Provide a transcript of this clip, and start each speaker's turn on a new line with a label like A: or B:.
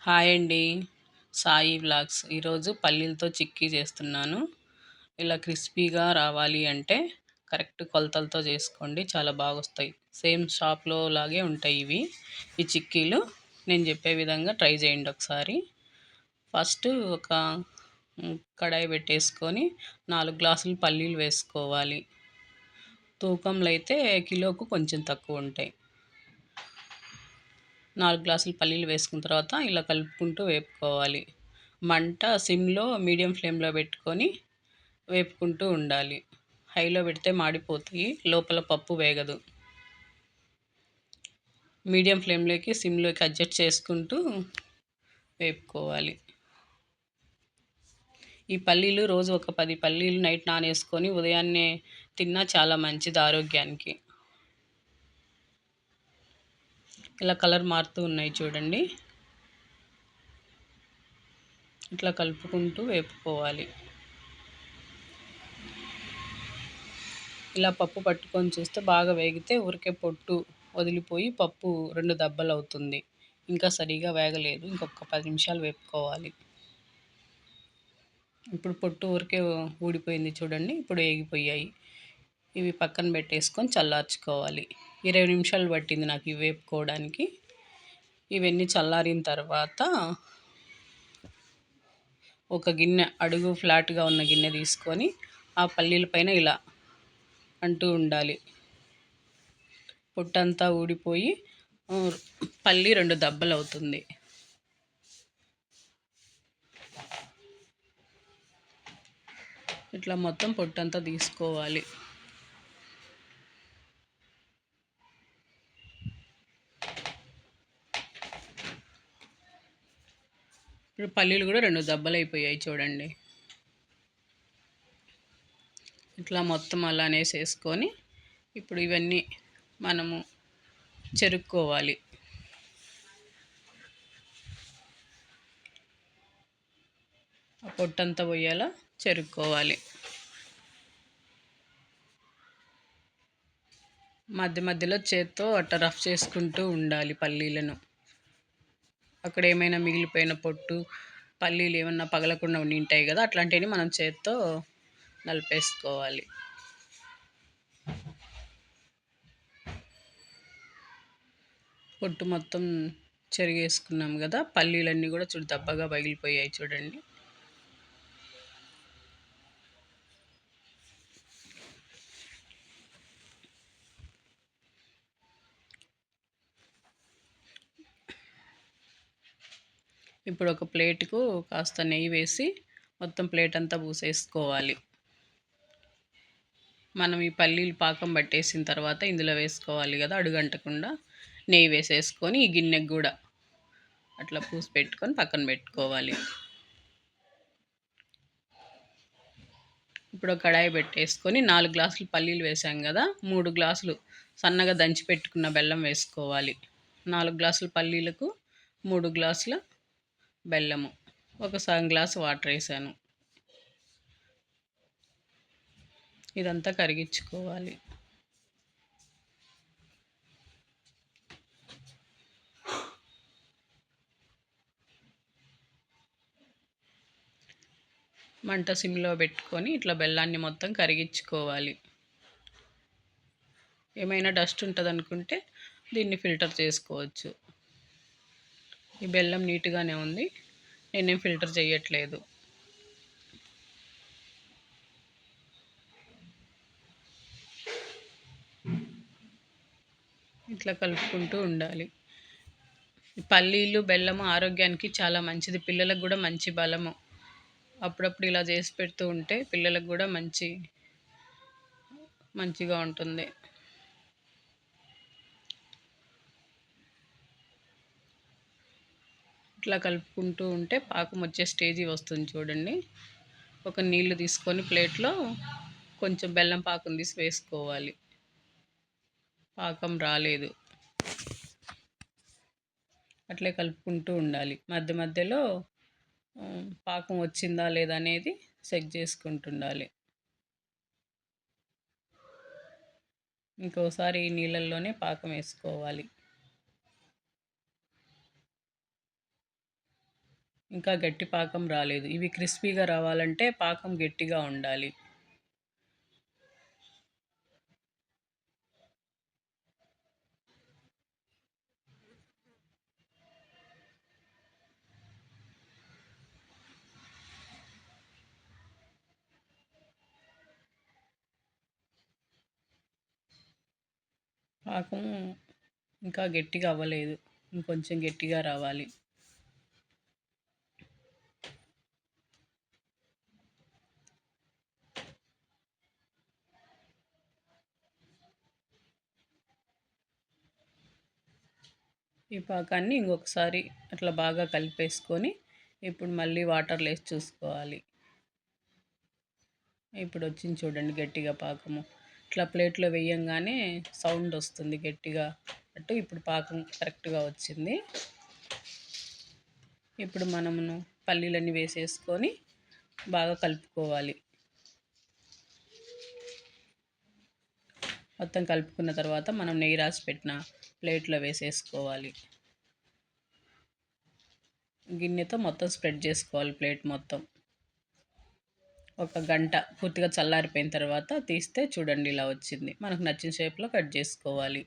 A: Hi అండి. Sai vlogs. ఈరోజు పల్లీలతో చిక్కీ చేస్తున్నాను. ఇలా క్రిస్పీగా రావాలి అంటే కరెక్ట్ కొలతలతో చేసుకోండి. చాలా బాగొస్తాయి. సేమ్ షాప్‌లో లాగే ఉంటాయి ఇవి. ఈ చిక్కీలు నేను చెప్పే విధంగా ట్రై చేయండి ఒకసారి. ఫస్ట్ ఒక కడాయి పెట్టేసుకొని 4 గ్లాసులు పల్లీలు వేసుకోవాలి. తూకంలో అయితే కిలోకు కొంచెం తక్కువ ఉంటాయి. 4 గ్లాసులు పల్లీలు వేసుకున్న తర్వాత ఇలా కలుపుకుంటూ వేపుకోవాలి. మంట సిమ్‌లో మీడియం ఫ్లేమ్‌లో పెట్టుకొని వేపుకుంటూ ఉండాలి. హైలో పెడితే మాడిపోతాయి. లోపల పప్పు వేగదు. మీడియం ఫ్లేమ్‌లోకి, సిమ్‌లోకి అడ్జస్ట్ చేసుకుంటూ వేపుకోవాలి. ఈ పల్లీలు రోజు ఒక 10 పల్లీలు నైట్ నానేసుకొని ఉదయాన్నే తిన్నా చాలా మంచిది ఆరోగ్యానికి. ఇలా కలర్ మారుతూ ఉన్నాయి చూడండి. ఇట్లా కలుపుకుంటూ వేపుకోవాలి. ఇలా పప్పు పట్టుకొని చూస్తే బాగా వేగితే ఊరికే పొట్టు వదిలిపోయి పప్పు 2 దబ్బలవుతుంది. ఇంకా సరిగా వేగలేదు. ఇంకొక 10 నిమిషాలు వేపుకోవాలి. ఇప్పుడు పొట్టు ఊరికే ఊడిపోయింది చూడండి. ఇప్పుడు ఏగిపోయాయి. ఇవి పక్కన పెట్టేసుకొని చల్లార్చుకోవాలి. 20 నిమిషాలు పట్టింది నాకు ఇవి వేపుకోవడానికి. ఇవన్నీ చల్లారిన తర్వాత ఒక గిన్నె, అడుగు ఫ్లాట్‌గా ఉన్న గిన్నె తీసుకొని ఆ పల్లీల పైన ఇలా అంటూ ఉండాలి. పొట్టంతా ఊడిపోయి పల్లి 2 దబ్బలవుతుంది. ఇట్లా మొత్తం పొట్టంతా తీసుకోవాలి. ఇప్పుడు పల్లీలు కూడా 2 దబ్బలైపోయాయి చూడండి. ఇట్లా మొత్తం అలానే వేసేసుకొని ఇప్పుడు ఇవన్నీ మనము చెరుక్కోవాలి. ఆ పొట్టంతా పోయేలా చెరుక్కోవాలి. మధ్య మధ్యలో చేత్తో అట్లా రఫ్ చేసుకుంటూ ఉండాలి పల్లీలను. అక్కడ ఏమైనా మిగిలిపోయిన పొట్టు, పల్లీలు ఏమన్నా పగలకుండా ఉంటాయి కదా, అట్లాంటివి మనం చేత్తో నలిపేసుకోవాలి. పొట్టు మొత్తం చెరిగేసుకున్నాం కదా, పల్లీలన్నీ కూడా దబ్బగా పగిలిపోయాయి చూడండి. ఇప్పుడు ఒక ప్లేటుకు కాస్త నెయ్యి వేసి మొత్తం ప్లేట్ అంతా పూసేసుకోవాలి. మనం ఈ పల్లీలు పాకం పట్టేసిన తర్వాత ఇందులో వేసుకోవాలి కదా, అడుగంటకుండా నెయ్యి వేసేసుకొని ఈ గిన్నెకు కూడా అట్లా పూసి పెట్టుకొని పక్కన పెట్టుకోవాలి. ఇప్పుడు ఒక కడాయి పెట్టేసుకొని 4 గ్లాసులు పల్లీలు వేసాం కదా, 3 గ్లాసులు సన్నగా దంచి పెట్టుకున్న బెల్లం వేసుకోవాలి. 4 గ్లాసుల పల్లీలకు 3 గ్లాసుల బెల్లము, ఒక సగం గ్లాసు వాటర్ వేసాను. ఇదంతా కరిగించుకోవాలి. మంట సిమ్లో పెట్టుకొని ఇట్లా బెల్లాన్ని మొత్తం కరిగించుకోవాలి. ఏమైనా డస్ట్ ఉంటుంది అనుకుంటే దీన్ని ఫిల్టర్ చేసుకోవచ్చు. ఈ బెల్లం నీట్గానే ఉంది, నేనేం ఫిల్టర్ చేయట్లేదు. ఇట్లా కలుపుకుంటూ ఉండాలి. పల్లీలు, బెల్లము ఆరోగ్యానికి చాలా మంచిది. పిల్లలకు కూడా మంచి బలము. అప్పుడప్పుడు ఇలా చేసి పెడుతూ ఉంటే పిల్లలకు కూడా మంచిగా ఉంటుంది. ఇట్లా కలుపుకుంటూ ఉంటే పాకం వచ్చే స్టేజీ వస్తుంది చూడండి. ఒక నీళ్లు తీసుకొని ప్లేట్లో కొంచెం బెల్లం పాకం తీసి వేసుకోవాలి. పాకం రాలేదు, అట్లే కలుపుకుంటూ ఉండాలి. మధ్య మధ్యలో పాకం వచ్చిందా లేదా అనేది చెక్ చేసుకుంటుండాలి. ఇంకోసారి ఈ నీళ్ళల్లోనే పాకం వేసుకోవాలి. ఇంకా గట్టి పాకం రాలేదు. ఇవి క్రిస్పీగా రావాలంటే పాకం గట్టిగా ఉండాలి. పాకం ఇంకా గట్టిగా అవ్వలేదు. ఇంకొంచెం గట్టిగా రావాలి. ఈ పాకాన్ని ఇంకొకసారి అట్లా బాగా కలిపేసుకొని ఇప్పుడు మళ్ళీ వాటర్‌లో ఏసి చూసుకోవాలి. ఇప్పుడు వచ్చింది చూడండి గట్టిగా పాకము. ఇట్లా ప్లేట్‌లో వేయంగానే సౌండ్ వస్తుంది గట్టిగా. ఇప్పుడు పాకం కరెక్ట్‌గా వచ్చింది. ఇప్పుడు మనమును పల్లీలన్నీ వేసేసుకొని బాగా కలుపుకోవాలి. మొత్తం కలుపుకున్న తర్వాత మనం నెయ్యి రాసి పెట్టిన ప్లేట్‌లో వేసేసుకోవాలి. గిన్నెతో మొత్తం స్ప్రెడ్ చేసుకోవాలి ప్లేట్ మొత్తం. ఒక గంట పూర్తిగా చల్లారిపోయిన తర్వాత తీస్తే చూడండి ఇలా వచ్చింది. మనకు నచ్చిన షేప్‌లో కట్ చేసుకోవాలి.